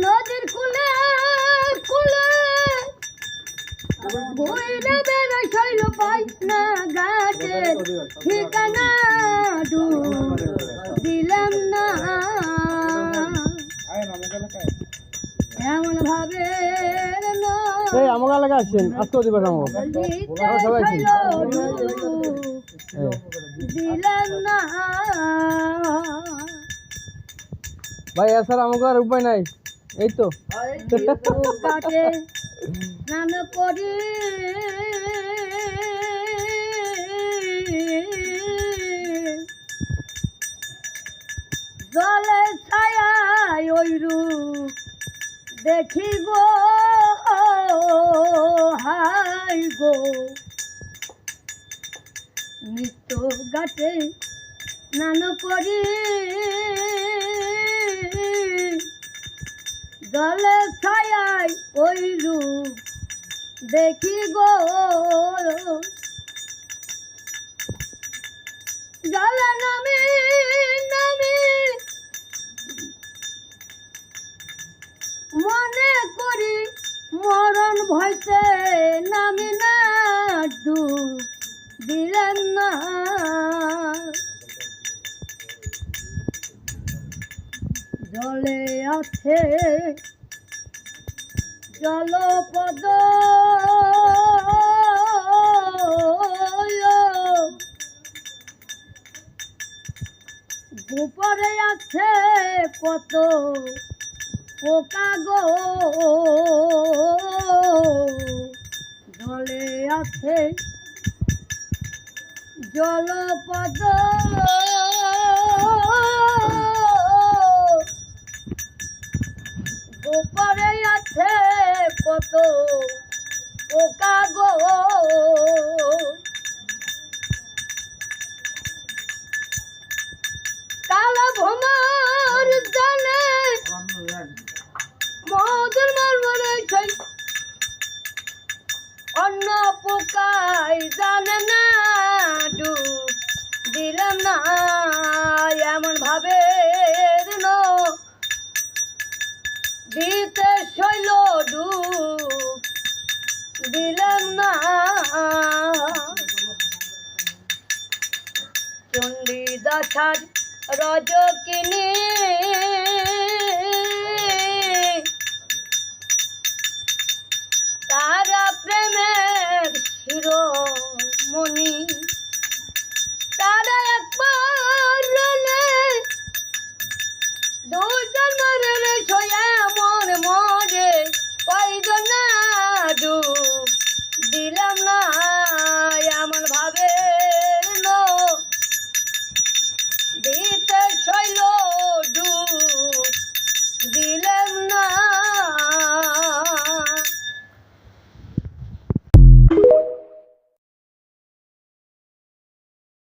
নদীর কুলে কুলে বইরা বেড়া শৈল পাই না গাছে ঠিকানা দিলাম না এমন ভাবে আমাকে এলাকা আসছেন আজকে দিবেন সবাই দিলাম না ভাই এছাড়া আমাকে আর উপায় নাই এই তো কাটে স্নান করি জলে ছায়ায় ওই রূপ দেখি গো হাই গো নিত্য গাছে স্নান করি জলে ছায়ায় ওই রূপ দেখি গো জলে নামি নামি মনে করি মরণ ভয়তে নামি না ডুব দিলেন না জলে আছে জলপদ উপরে আছে কত পোকা গো জলে আছে জলপদ উপরে আছে কত পোকা গো কালো ভ্রমর জানে মধুর মরমরে ছই অন্য পোকাই জানে না ডুব দিলাম না এমন ভাবে দিতে শৈল ডুব দিলাম না চণ্ডীদাসার রজকিনী তারা প্রেমের শিরোমণি